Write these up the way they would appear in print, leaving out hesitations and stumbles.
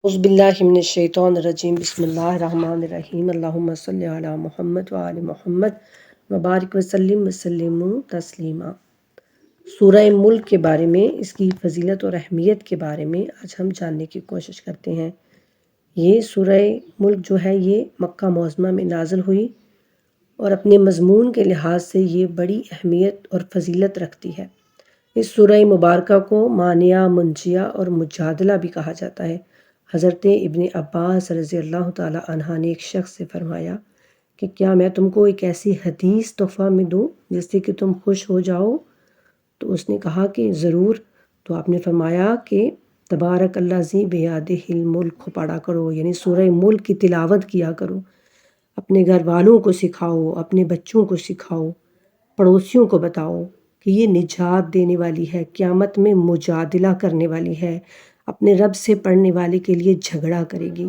اعوذ باللہ من الشیطان الرجیم بسم اللہ الرحمن الرحیم اللہم صلی علی محمد وآل محمد وبارک وسلم تسلیما۔ سورہ ملک کے بارے میں، اس کی فضیلت اور اہمیت کے بارے میں آج ہم جاننے کی کوشش کرتے ہیں۔ یہ سورہ ملک جو ہے یہ مکہ معظمہ میں نازل ہوئی اور اپنے مضمون کے لحاظ سے یہ بڑی اہمیت اور فضیلت رکھتی ہے۔ اس سورہ مبارکہ کو مانعہ، منجیہ اور مجادلہ بھی کہا جاتا ہے۔ حضرت ابن عباس رضی اللہ تعالیٰ عنہ نے ایک شخص سے فرمایا کہ کیا میں تم کو ایک ایسی حدیث تحفہ میں دوں جس سے کہ تم خوش ہو جاؤ؟ تو اس نے کہا کہ ضرور۔ تو آپ نے فرمایا کہ تبارک الذی بیدہ الملک پڑھا کرو، یعنی سورہ ملک کی تلاوت کیا کرو، اپنے گھر والوں کو سکھاؤ، اپنے بچوں کو سکھاؤ، پڑوسیوں کو بتاؤ کہ یہ نجات دینے والی ہے، قیامت میں مجادلہ کرنے والی ہے، اپنے رب سے پڑھنے والے کے لیے جھگڑا کرے گی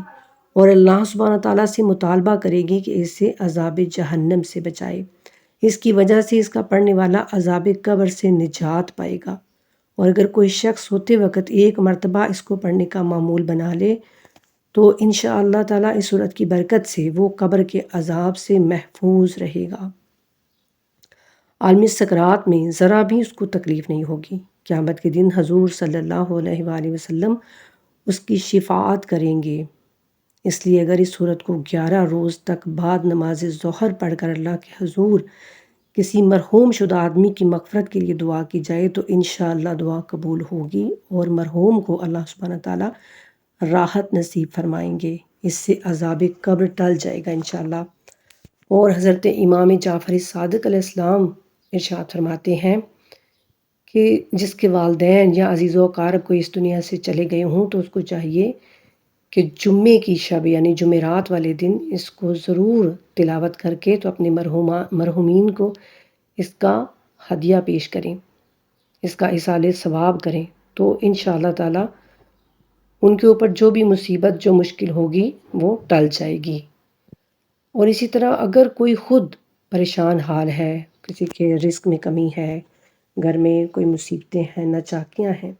اور اللہ سبحانہ تعالیٰ سے مطالبہ کرے گی کہ اسے عذاب جہنم سے بچائے۔ اس کی وجہ سے اس کا پڑھنے والا عذاب قبر سے نجات پائے گا، اور اگر کوئی شخص ہوتے وقت ایک مرتبہ اس کو پڑھنے کا معمول بنا لے تو انشاءاللہ تعالیٰ اس سورت کی برکت سے وہ قبر کے عذاب سے محفوظ رہے گا۔ عالم سکرات میں ذرا بھی اس کو تکلیف نہیں ہوگی۔ قیامت کے دن حضور صلی اللہ علیہ وآلہ وسلم اس کی شفاعت کریں گے۔ اس لیے اگر اس سورت کو 11 روز تک بعد نماز ظہر پڑھ کر اللہ کے حضور کسی مرحوم شدہ آدمی کی مغفرت کے لیے دعا کی جائے تو انشاءاللہ دعا قبول ہوگی اور مرحوم کو اللہ سبحانہ تعالیٰ راحت نصیب فرمائیں گے، اس سے عذاب قبر ٹل جائے گا انشاءاللہ۔ اور حضرت امام جعفر صادق علیہ السلام ارشاد فرماتے ہیں کہ جس کے والدین یا عزیز و اقارب کو اس دنیا سے چلے گئے ہوں تو اس کو چاہیے کہ جمعے کی شب یعنی جمعرات والے دن اس کو ضرور تلاوت کر کے تو اپنے مرحومین کو اس کا ہدیہ پیش کریں، اس کا ایصال ثواب کریں، تو انشاءاللہ تعالیٰ ان کے اوپر جو بھی مصیبت، جو مشکل ہوگی وہ ٹل جائے گی۔ اور اسی طرح اگر کوئی خود پریشان حال ہے، کسی کے رزق میں کمی ہے، گھر میں کوئی مصیبتیں ہیں، ناچاکیاں ہیں،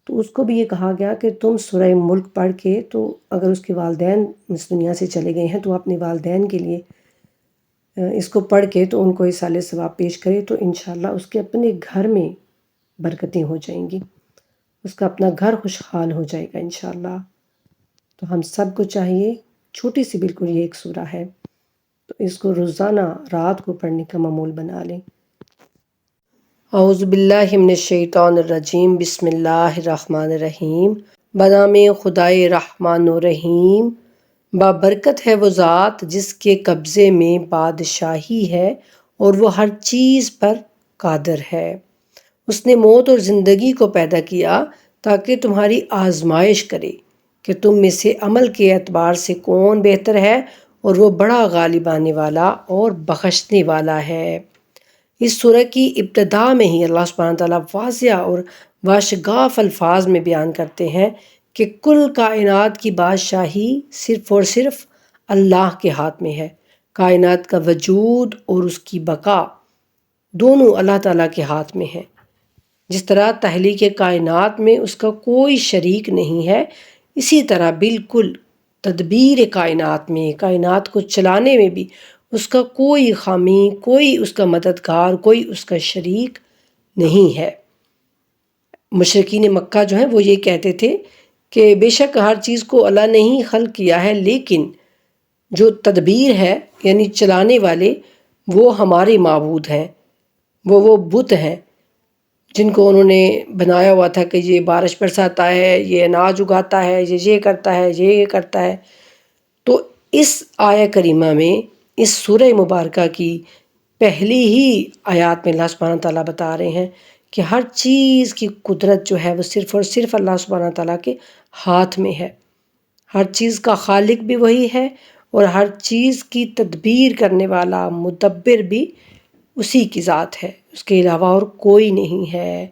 تو اس کو بھی یہ کہا گیا کہ تم سورہ ملک پڑھ کے تو اگر اس کے والدین اس دنیا سے چلے گئے ہیں تو اپنے والدین کے لیے اس کو پڑھ کے تو ان کو ایصال ثواب پیش کرے تو انشاءاللہ اس کے اپنے گھر میں برکتیں ہو جائیں گی، اس کا اپنا گھر خوشحال ہو جائے گا انشاءاللہ۔ تو ہم سب کو چاہیے، چھوٹی سی بالکل یہ ایک سورہ ہے، تو اس کو روزانہ رات کو پڑھنے کا معمول بنا لیں۔ اعوذ باللہ من الشیطان الرجیم بسم اللہ الرحمن الرحیم۔ بنام خدائے رحمان و رحیم۔ بابرکت ہے وہ ذات جس کے قبضے میں بادشاہی ہے اور وہ ہر چیز پر قادر ہے۔ اس نے موت اور زندگی کو پیدا کیا تاکہ تمہاری آزمائش کرے کہ تم میں سے عمل کے اعتبار سے کون بہتر ہے، اور وہ بڑا غالب آنے والا اور بخشنے والا ہے۔ اس سورہ کی ابتدا میں ہی اللہ سبحانہ تعالیٰ واضح اور واشگاف الفاظ میں بیان کرتے ہیں کہ کل کائنات کی بادشاہی صرف اور صرف اللہ کے ہاتھ میں ہے۔ کائنات کا وجود اور اس کی بقا دونوں اللہ تعالیٰ کے ہاتھ میں ہیں۔ جس طرح تخلیق کائنات میں اس کا کوئی شریک نہیں ہے، اسی طرح بالکل تدبیر کائنات میں، کائنات کو چلانے میں بھی اس کا کوئی خامی، کوئی اس کا مددگار، کوئی اس کا شریک نہیں ہے۔ مشرکین مکہ جو ہیں وہ یہ کہتے تھے کہ بے شک ہر چیز کو اللہ نے ہی خلق کیا ہے، لیکن جو تدبیر ہے یعنی چلانے والے وہ ہمارے معبود ہیں، وہ بت ہیں جن کو انہوں نے بنایا ہوا تھا کہ یہ بارش برساتا ہے، یہ اناج اگاتا ہے، یہ کرتا ہے، یہ کرتا ہے۔ تو اس آیہ کریمہ میں، اس سورہ مبارکہ کی پہلی ہی آیات میں اللہ سبحانہ تعالیٰ بتا رہے ہیں کہ ہر چیز کی قدرت جو ہے وہ صرف اور صرف اللہ سبحانہ تعالیٰ کے ہاتھ میں ہے۔ ہر چیز کا خالق بھی وہی ہے اور ہر چیز کی تدبیر کرنے والا مدبر بھی اسی کی ذات ہے، اس کے علاوہ اور کوئی نہیں ہے۔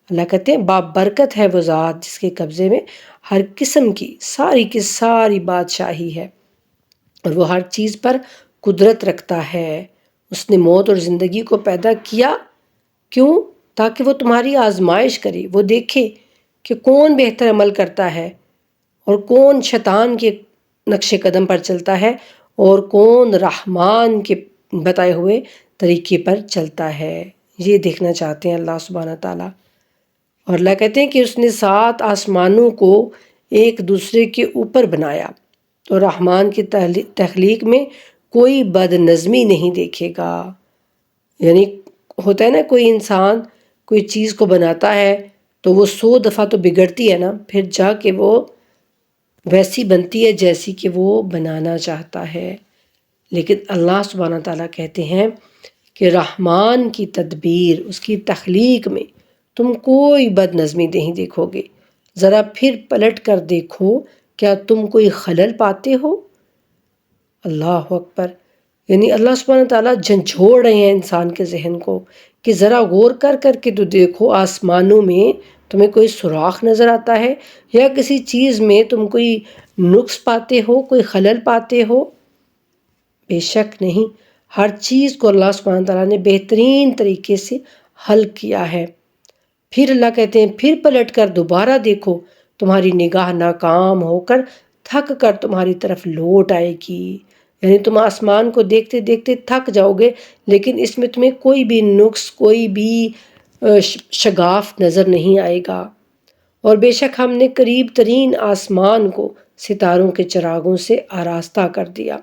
اللہ کہتے ہیں بابرکت ہے وہ ذات جس کے قبضے میں ہر قسم کی ساری بادشاہی ہے اور وہ ہر چیز پر قدرت رکھتا ہے۔ اس نے موت اور زندگی کو پیدا کیا، کیوں؟ تاکہ وہ تمہاری آزمائش کرے، وہ دیکھے کہ کون بہتر عمل کرتا ہے اور کون شیطان کے نقش قدم پر چلتا ہے اور کون رحمان کے بتائے ہوئے طریقے پر چلتا ہے، یہ دیکھنا چاہتے ہیں اللہ سبحانہ تعالیٰ۔ اور اللہ کہتے ہیں کہ اس نے 7 آسمانوں کو ایک دوسرے کے اوپر بنایا، تو رحمان کی تخلیق میں کوئی بد نظمی نہیں دیکھے گا۔ یعنی ہوتا ہے نا، کوئی انسان کوئی چیز کو بناتا ہے تو وہ 100 دفعہ تو بگڑتی ہے نا، پھر جا کے وہ ویسی بنتی ہے جیسی کہ وہ بنانا چاہتا ہے۔ لیکن اللہ سبحانہ تعالیٰ کہتے ہیں کہ رحمان کی تدبیر، اس کی تخلیق میں تم کوئی بد نظمی نہیں دیکھو گے، ذرا پھر پلٹ کر دیکھو، کیا تم کوئی خلل پاتے ہو؟ اللہ اکبر۔ یعنی اللہ سبحانہ تعالیٰ جھنجھوڑ رہے ہیں انسان کے ذہن کو کہ ذرا غور کر کے تو دیکھو، آسمانوں میں تمہیں کوئی سوراخ نظر آتا ہے یا کسی چیز میں تم کوئی نقص پاتے ہو، کوئی خلل پاتے ہو؟ بے شک نہیں، ہر چیز کو اللہ سبحانہ تعالیٰ نے بہترین طریقے سے حل کیا ہے۔ پھر اللہ کہتے ہیں پھر پلٹ کر دوبارہ دیکھو، تمہاری نگاہ ناکام ہو کر تھک کر تمہاری طرف لوٹ آئے گی۔ یعنی تم آسمان کو دیکھتے دیکھتے تھک جاؤ گے، لیکن اس میں تمہیں کوئی بھی نقص، کوئی بھی شگاف نظر نہیں آئے گا۔ اور بے شک ہم نے قریب ترین آسمان کو ستاروں کے چراغوں سے آراستہ کر دیا۔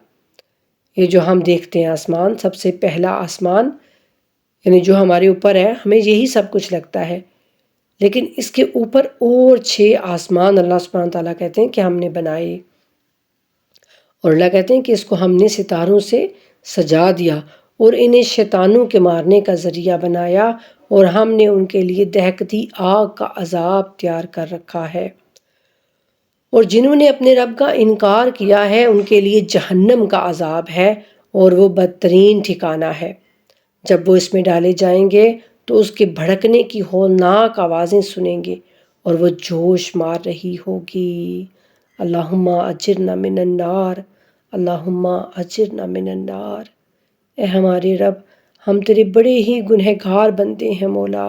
یہ جو ہم دیکھتے ہیں آسمان، سب سے پہلا آسمان یعنی جو ہمارے اوپر ہے، ہمیں یہی سب کچھ لگتا ہے، لیکن اس کے اوپر اور 6 آسمان اللہ سبحانہ تعالیٰ کہتے ہیں کہ ہم نے بنائے۔ اور اللہ کہتے ہیں کہ اس کو ہم نے ستاروں سے سجا دیا اور انہیں شیطانوں کے مارنے کا ذریعہ بنایا، اور ہم نے ان کے لیے دہکتی آگ کا عذاب تیار کر رکھا ہے۔ اور جنہوں نے اپنے رب کا انکار کیا ہے ان کے لیے جہنم کا عذاب ہے، اور وہ بدترین ٹھکانہ ہے۔ جب وہ اس میں ڈالے جائیں گے تو اس کے بھڑکنے کی ہولناک آوازیں سنیں گے اور وہ جوش مار رہی ہوگی۔ اللہم اجرنا من النار، اللہم اجرنا من النار۔ اے ہمارے رب، ہم تیرے بڑے ہی گنہگار بندے ہیں مولا،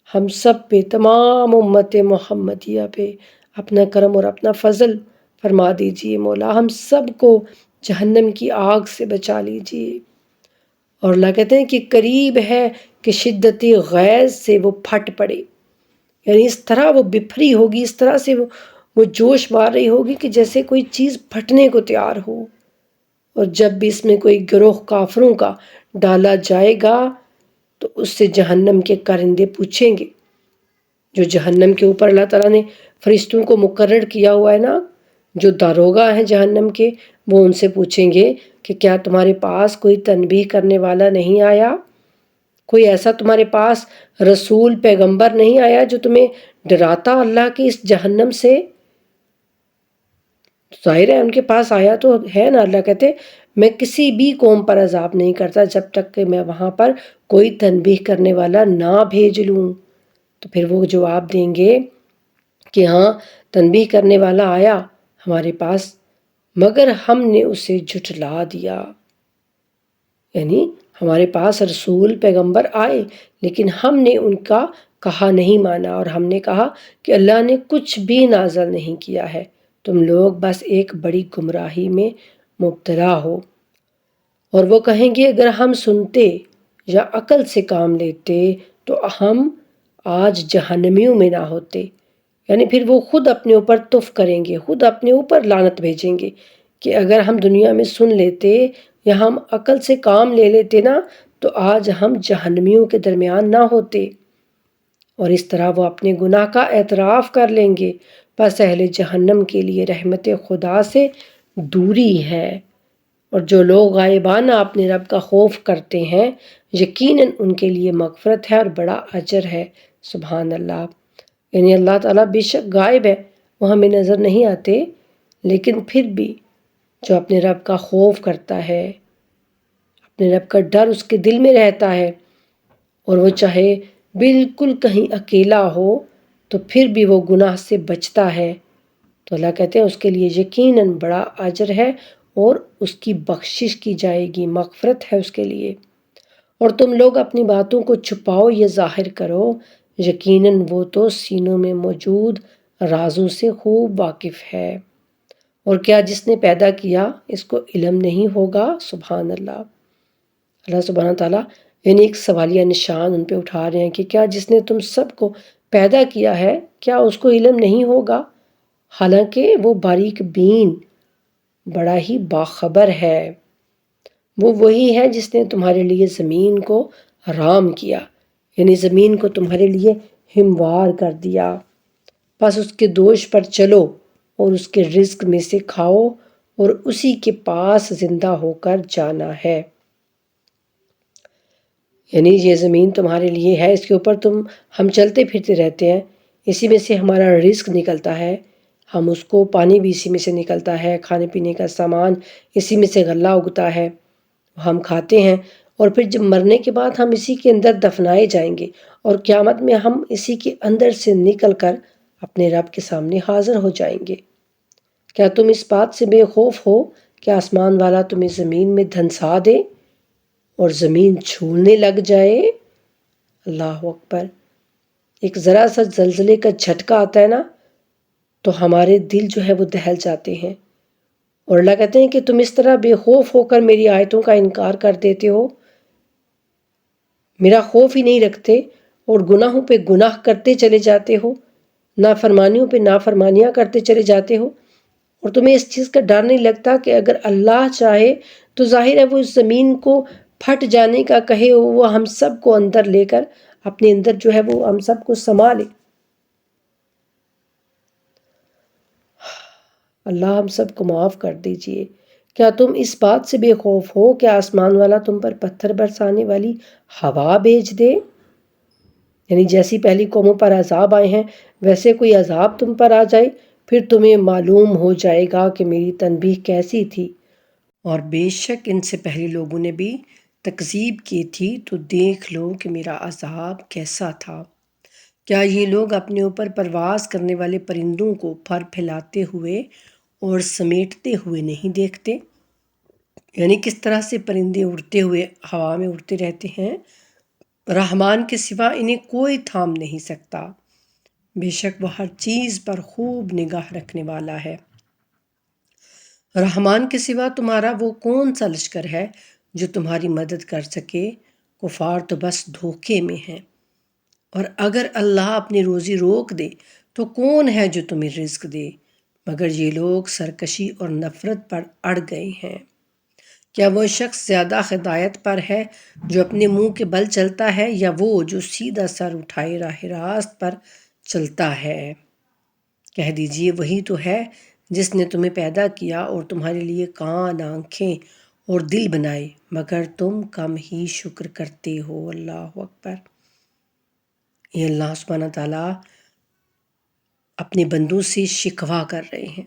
ہم سب پہ، تمام امت محمدیہ پہ اپنا کرم اور اپنا فضل فرما دیجئے مولا، ہم سب کو جہنم کی آگ سے بچا لیجئے۔ اور اللہ کہتے ہیں کہ قریب ہے کہ شدت غیظ سے وہ پھٹ پڑے، یعنی اس طرح وہ بپھری ہوگی، اس طرح سے وہ جوش مار رہی ہوگی کہ جیسے کوئی چیز پھٹنے کو تیار ہو۔ اور جب بھی اس میں کوئی گروہ کافروں کا ڈالا جائے گا تو اس سے جہنم کے کارندے پوچھیں گے، جو جہنم کے اوپر اللہ تعالیٰ نے فرشتوں کو مقرر کیا ہوا ہے نا، جو داروغہ ہیں جہنم کے، وہ ان سے پوچھیں گے کہ کیا تمہارے پاس کوئی تنبیہ کرنے والا نہیں آیا، کوئی ایسا تمہارے پاس رسول پیغمبر نہیں آیا جو تمہیں ڈراتا اللہ کی اس جہنم سے؟ ظاہر ہے ان کے پاس آیا تو ہے نا۔ اللہ کہتے میں کسی بھی قوم پر عذاب نہیں کرتا جب تک کہ میں وہاں پر کوئی تنبیہ کرنے والا نہ بھیج لوں۔ تو پھر وہ جواب دیں گے کہ ہاں، تنبیہ کرنے والا آیا ہمارے پاس، مگر ہم نے اسے جھٹلا دیا۔ یعنی ہمارے پاس رسول پیغمبر آئے لیکن ہم نے ان کا کہا نہیں مانا، اور ہم نے کہا کہ اللہ نے کچھ بھی نازل نہیں کیا ہے، تم لوگ بس ایک بڑی گمراہی میں مبتلا ہو۔ اور وہ کہیں گے اگر ہم سنتے یا عقل سے کام لیتے تو ہم آج جہنمیوں میں نہ ہوتے۔ یعنی پھر وہ خود اپنے اوپر تف کریں گے، خود اپنے اوپر لعنت بھیجیں گے کہ اگر ہم دنیا میں سن لیتے یا ہم عقل سے کام لے لیتے نا تو آج ہم جہنمیوں کے درمیان نہ ہوتے۔ اور اس طرح وہ اپنے گناہ کا اعتراف کر لیں گے، پس اہل جہنم کے لیے رحمت خدا سے دوری ہے۔ اور جو لوگ غائبانہ اپنے رب کا خوف کرتے ہیں یقیناً ان کے لیے مغفرت ہے اور بڑا اجر ہے۔ سبحان اللہ۔ یعنی اللہ تعالیٰ بے شک غائب ہے، وہ ہمیں نظر نہیں آتے، لیکن پھر بھی جو اپنے رب کا خوف کرتا ہے، اپنے رب کا ڈر اس کے دل میں رہتا ہے، اور وہ چاہے بالکل کہیں اکیلا ہو تو پھر بھی وہ گناہ سے بچتا ہے، تو اللہ کہتے ہیں اس کے لیے یقیناً بڑا اجر ہے اور اس کی بخشش کی جائے گی، مغفرت ہے اس کے لیے۔ اور تم لوگ اپنی باتوں کو چھپاؤ یا ظاہر کرو، یقیناً وہ تو سینوں میں موجود رازوں سے خوب واقف ہے۔ اور کیا جس نے پیدا کیا اس کو علم نہیں ہوگا؟ سبحان اللہ۔ اللہ سبحانہ تعالیٰ یعنی ایک سوالیہ نشان ان پہ اٹھا رہے ہیں کہ کیا جس نے تم سب کو پیدا کیا ہے کیا اس کو علم نہیں ہوگا؟ حالانکہ وہ باریک بین، بڑا ہی باخبر ہے۔ وہ وہی ہے جس نے تمہارے لیے زمین کو رام کیا، یعنی زمین کو تمہارے لیے ہموار کر دیا، بس اس کے دوش پر چلو اور اس کے رزق میں سے کھاؤ اور اسی کے پاس زندہ ہو کر جانا ہے۔ یعنی یہ زمین تمہارے لیے ہے، اس کے اوپر ہم چلتے پھرتے رہتے ہیں، اسی میں سے ہمارا رزق نکلتا ہے، ہم اس کو پانی بھی اسی میں سے نکلتا ہے، کھانے پینے کا سامان اسی میں سے غلہ اگتا ہے، ہم کھاتے ہیں، اور پھر جب مرنے کے بعد ہم اسی کے اندر دفنائے جائیں گے، اور قیامت میں ہم اسی کے اندر سے نکل کر اپنے رب کے سامنے حاضر ہو جائیں گے۔ کیا تم اس بات سے بے خوف ہو کہ آسمان والا تمہیں زمین میں دھنسا دے اور زمین چھولنے لگ جائے؟ اللہ اکبر۔ ایک ذرا سا زلزلے کا جھٹکا آتا ہے نا تو ہمارے دل جو ہے وہ دہل جاتے ہیں، اور اللہ کہتے ہیں کہ تم اس طرح بے خوف ہو کر میری آیتوں کا انکار کر دیتے ہو، میرا خوف ہی نہیں رکھتے اور گناہوں پہ گناہ کرتے چلے جاتے ہو، نافرمانیوں پہ نافرمانیاں کرتے چلے جاتے ہو، اور تمہیں اس چیز کا ڈر نہیں لگتا کہ اگر اللہ چاہے تو ظاہر ہے وہ اس زمین کو پھٹ جانے کا کہے، وہ ہم سب کو اندر لے کر اپنے اندر جو ہے وہ ہم سب کو سما لے۔ اللہ ہم سب کو معاف کر دیجئے۔ کیا تم اس بات سے بے خوف ہو کہ آسمان والا تم پر پتھر برسانے والی ہوا بھیج دے؟ یعنی جیسی پہلی قوموں پر عذاب آئے ہیں ویسے کوئی عذاب تم پر آ جائے، پھر تمہیں معلوم ہو جائے گا کہ میری تنبیہ کیسی تھی، اور بے شک ان سے پہلے لوگوں نے بھی تکذیب کی تھی، تو دیکھ لو کہ میرا عذاب کیسا تھا۔ کیا یہ لوگ اپنے اوپر پرواز کرنے والے پرندوں کو پر پھیلاتے ہوئے اور سمیٹتے ہوئے نہیں دیکھتے؟ یعنی کس طرح سے پرندے اڑتے ہوئے ہوا میں اڑتے رہتے ہیں، رحمان کے سوا انہیں کوئی تھام نہیں سکتا، بے شک وہ ہر چیز پر خوب نگاہ رکھنے والا ہے۔ رحمان کے سوا تمہارا وہ کون سا لشکر ہے جو تمہاری مدد کر سکے؟ کفار تو بس دھوکے میں ہیں، اور اگر اللہ اپنی روزی روک دے تو کون ہے جو تمہیں رزق دے؟ مگر یہ لوگ سرکشی اور نفرت پر اڑ گئے ہیں۔ کیا وہ شخص زیادہ ہدایت پر ہے جو اپنے منہ کے بل چلتا ہے، یا وہ جو سیدھا سر اٹھائے راہ راست پر چلتا ہے؟ کہہ دیجئے وہی تو ہے جس نے تمہیں پیدا کیا اور تمہارے لیے کان، آنکھیں اور دل بنائے، مگر تم کم ہی شکر کرتے ہو۔ اللہ اکبر۔ یہ اللہ سبحانہ تعالیٰ اپنے بندوں سے شکوہ کر رہے ہیں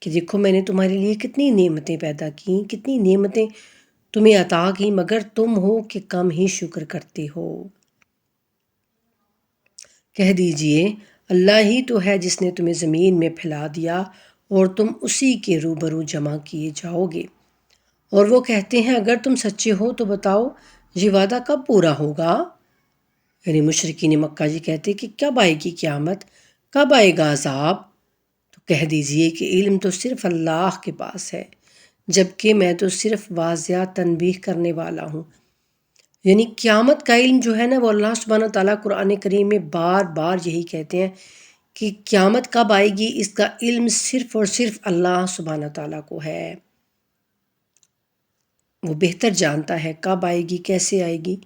کہ دیکھو میں نے تمہارے لیے کتنی نعمتیں پیدا کی، کتنی نعمتیں تمہیں عطا کی، مگر تم ہو کہ کم ہی شکر کرتے ہو۔ کہہ دیجئے اللہ ہی تو ہے جس نے تمہیں زمین میں پھیلا دیا اور تم اسی کے روبرو جمع کیے جاؤ گے۔ اور وہ کہتے ہیں اگر تم سچے ہو تو بتاؤ یہ وعدہ کب پورا ہوگا؟ یعنی مشرکین مکہ جی کہتے کہ کب آئے گی قیامت، کب آئے گا عذاب؟ تو کہہ دیجئے کہ علم تو صرف اللہ کے پاس ہے، جبکہ میں تو صرف واضح تنبیہ کرنے والا ہوں۔ یعنی قیامت کا علم جو ہے نا وہ اللہ سبحانہ تعالیٰ قرآن کریم میں بار بار یہی کہتے ہیں کہ قیامت کب آئے گی اس کا علم صرف اور صرف اللہ سبحانہ تعالیٰ کو ہے، وہ بہتر جانتا ہے کب آئے گی، کیسے آئے گی۔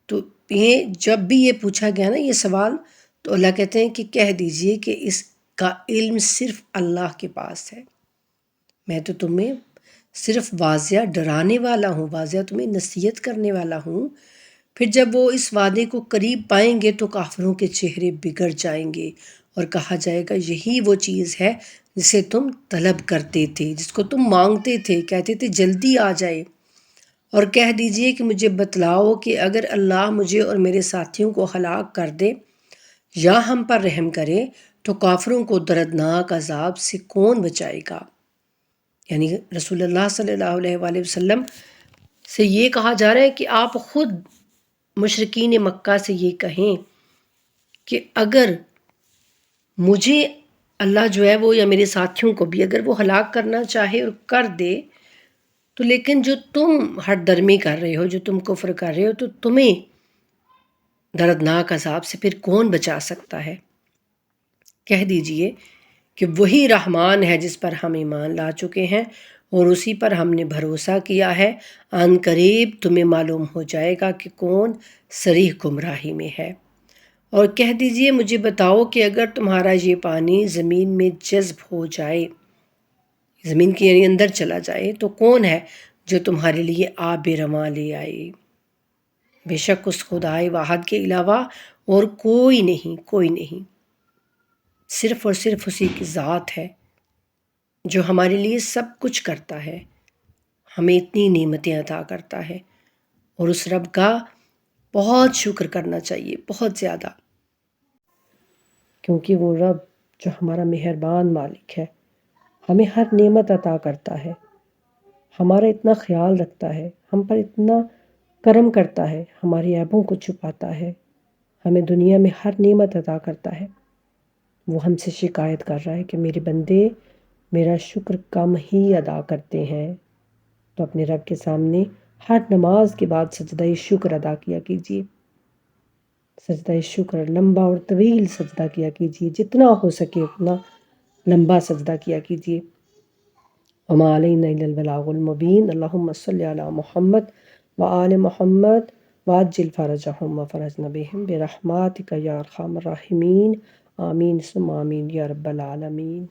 تو یہ جب بھی یہ پوچھا گیا نا یہ سوال تو اللہ کہتے ہیں کہ کہہ دیجئے کہ اس کا علم صرف اللہ کے پاس ہے، میں تو تمہیں صرف واضح ڈرانے والا ہوں، واضح تمہیں نصیحت کرنے والا ہوں۔ پھر جب وہ اس وعدے کو قریب پائیں گے تو کافروں کے چہرے بگڑ جائیں گے اور کہا جائے گا یہی وہ چیز ہے جسے تم طلب کرتے تھے، جس کو تم مانگتے تھے، کہتے تھے جلدی آ جائے۔ اور کہہ دیجئے کہ مجھے بتلاؤ کہ اگر اللہ مجھے اور میرے ساتھیوں کو ہلاک کر دے یا ہم پر رحم کرے تو کافروں کو دردناک عذاب سے کون بچائے گا؟ یعنی رسول اللہ صلی اللہ علیہ وآلہ وسلم سے یہ کہا جا رہا ہے کہ آپ خود مشرکین مکہ سے یہ کہیں کہ اگر مجھے اللہ جو ہے وہ یا میرے ساتھیوں کو بھی اگر وہ ہلاک کرنا چاہے اور کر دے تو لیکن جو تم ہٹ درمی کر رہے ہو، جو تم کفر کر رہے ہو، تو تمہیں دردناک عذاب سے پھر کون بچا سکتا ہے؟ کہہ دیجئے کہ وہی رحمان ہے جس پر ہم ایمان لا چکے ہیں اور اسی پر ہم نے بھروسہ کیا ہے۔ عن قریب تمہیں معلوم ہو جائے گا کہ کون صریح گمراہی میں ہے۔ اور کہہ دیجئے مجھے بتاؤ کہ اگر تمہارا یہ پانی زمین میں جذب ہو جائے، زمین کے یعنی اندر چلا جائے، تو کون ہے جو تمہارے لیے آب رواں لے آئے؟ بے شک اس خدائے واحد کے علاوہ اور کوئی نہیں، صرف اور صرف اسی کی ذات ہے جو ہمارے لیے سب کچھ کرتا ہے، ہمیں اتنی نعمتیں عطا کرتا ہے، اور اس رب کا بہت شکر کرنا چاہیے، بہت زیادہ، کیونکہ وہ رب جو ہمارا مہربان مالک ہے، ہمیں ہر نعمت عطا کرتا ہے، ہمارا اتنا خیال رکھتا ہے، ہم پر اتنا کرم کرتا ہے، ہماری عیبوں کو چھپاتا ہے، ہمیں دنیا میں ہر نعمت عطا کرتا ہے۔ وہ ہم سے شکایت کر رہا ہے کہ میرے بندے میرا شکر کم ہی ادا کرتے ہیں، تو اپنے رب کے سامنے ہر نماز کے بعد سجدہ شکر ادا کیا کیجیے، سجدہ شکر لمبا اور طویل سجدہ کیا کیجیے، جتنا ہو سکے اتنا لمبا سجدہ کیا کیجیے۔ وما علینا الا البلاغ المبین۔ اللہم صلی علی محمد وآل محمد وعجل فرجهم وفرجنا بهم برحمتک یا ارحم الراحمین، آمین ثم آمین یا رب العالمین۔